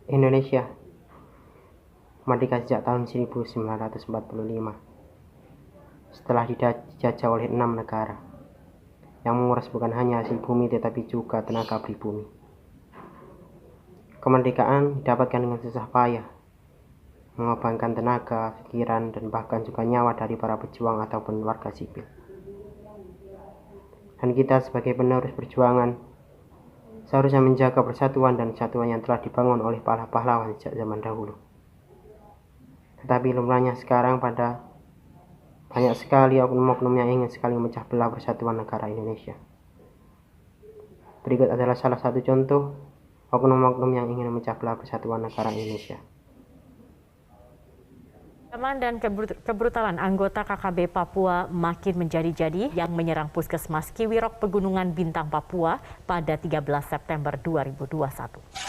Indonesia merdeka sejak tahun 1945 setelah dijajah oleh 6 negara yang menguras bukan hanya hasil bumi tetapi juga tenaga pribumi. Kemerdekaan didapatkan dengan susah payah, mengorbankan tenaga, pikiran, dan bahkan juga nyawa dari para pejuang ataupun warga sipil. Dan kita sebagai penerus perjuangan seharusnya menjaga persatuan dan kesatuan yang telah dibangun oleh para pahlawan sejak zaman dahulu. Tetapi lumrahnya sekarang pada banyak sekali oknum-oknum yang ingin sekali memecah belah persatuan negara Indonesia. Berikut adalah salah satu contoh oknum-oknum yang ingin memecah belah persatuan negara Indonesia. Ancaman dan kebrutalan anggota KKB Papua makin menjadi-jadi yang menyerang Puskesmas Kiwirok Pegunungan Bintang Papua pada 13 September 2021.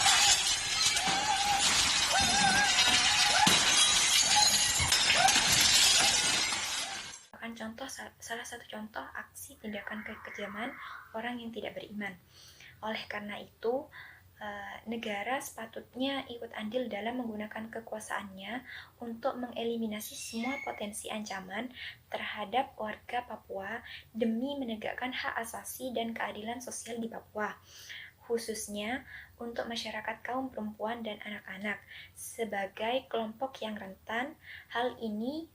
Salah satu contoh aksi tindakan kekejaman orang yang tidak beriman. Oleh karena itu, negara sepatutnya ikut andil dalam menggunakan kekuasaannya untuk mengeliminasi semua potensi ancaman terhadap warga Papua demi menegakkan hak asasi dan keadilan sosial di Papua, khususnya untuk masyarakat kaum perempuan dan anak-anak sebagai kelompok yang rentan. Hal ini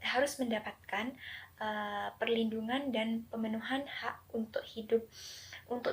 harus mendapatkan perlindungan dan pemenuhan hak untuk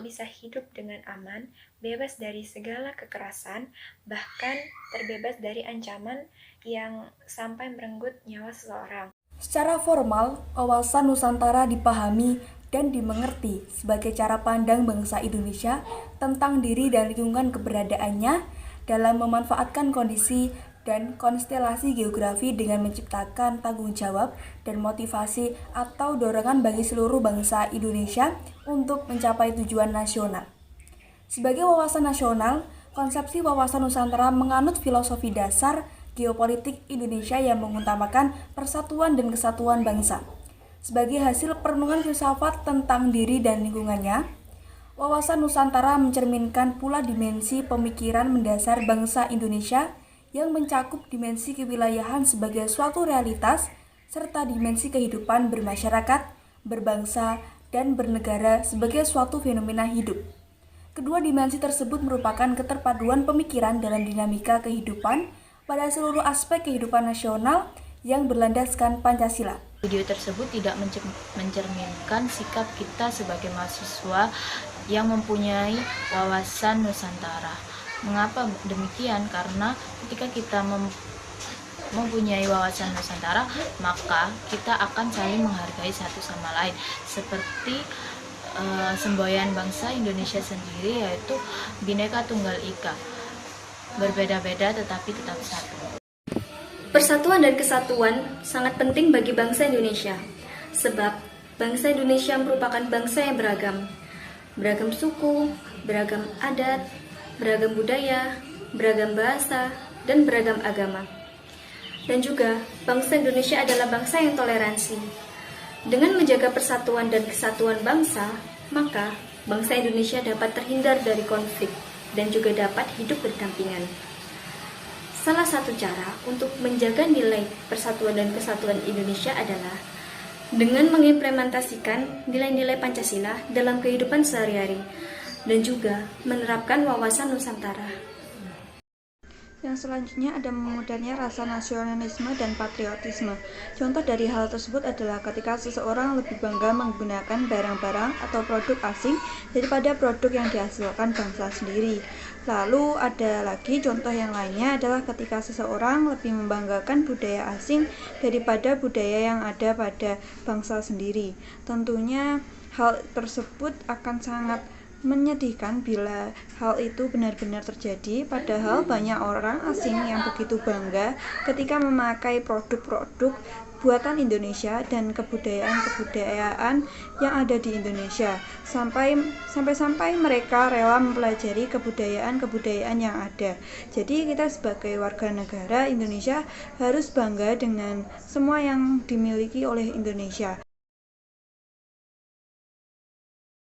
bisa hidup dengan aman, bebas dari segala kekerasan, bahkan terbebas dari ancaman yang sampai merenggut nyawa seseorang. Secara formal, wawasan Nusantara dipahami dan dimengerti sebagai cara pandang bangsa Indonesia tentang diri dan lingkungan keberadaannya dalam memanfaatkan kondisi dan konstelasi geografi dengan menciptakan tanggung jawab dan motivasi atau dorongan bagi seluruh bangsa Indonesia untuk mencapai tujuan nasional. Sebagai wawasan nasional, konsepsi wawasan Nusantara menganut filosofi dasar geopolitik Indonesia yang mengutamakan persatuan dan kesatuan bangsa. Sebagai hasil perenungan filsafat tentang diri dan lingkungannya, wawasan Nusantara mencerminkan pula dimensi pemikiran mendasar bangsa Indonesia yang mencakup dimensi kewilayahan sebagai suatu realitas serta dimensi kehidupan bermasyarakat, berbangsa, dan bernegara sebagai suatu fenomena hidup. Kedua dimensi tersebut merupakan keterpaduan pemikiran dalam dinamika kehidupan pada seluruh aspek kehidupan nasional yang berlandaskan Pancasila. Video tersebut tidak mencerminkan sikap kita sebagai mahasiswa yang mempunyai wawasan Nusantara. Mengapa demikian? Karena ketika kita mempunyai wawasan Nusantara, maka kita akan saling menghargai satu sama lain. Seperti semboyan bangsa Indonesia sendiri, yaitu Bhinneka Tunggal Ika. Berbeda-beda tetapi tetap satu. Persatuan dan kesatuan sangat penting bagi bangsa Indonesia, sebab bangsa Indonesia merupakan bangsa yang beragam suku, beragam adat, beragam budaya, beragam bahasa, dan beragam agama. Dan juga, bangsa Indonesia adalah bangsa yang toleransi. Dengan menjaga persatuan dan kesatuan bangsa, maka bangsa Indonesia dapat terhindar dari konflik dan juga dapat hidup berdampingan. Salah satu cara untuk menjaga nilai persatuan dan kesatuan Indonesia adalah dengan mengimplementasikan nilai-nilai Pancasila dalam kehidupan sehari-hari dan juga menerapkan wawasan Nusantara. Yang selanjutnya ada memudarnya rasa nasionalisme dan patriotisme. Contoh dari hal tersebut adalah ketika seseorang lebih bangga menggunakan barang-barang atau produk asing daripada produk yang dihasilkan bangsa sendiri. Lalu ada lagi contoh yang lainnya adalah ketika seseorang lebih membanggakan budaya asing daripada budaya yang ada pada bangsa sendiri. Tentunya hal tersebut akan sangat menyedihkan bila hal itu benar-benar terjadi, padahal banyak orang asing yang begitu bangga ketika memakai produk-produk buatan Indonesia dan kebudayaan-kebudayaan yang ada di Indonesia, sampai mereka rela mempelajari kebudayaan-kebudayaan yang ada. Jadi kita sebagai warga negara Indonesia harus bangga dengan semua yang dimiliki oleh Indonesia.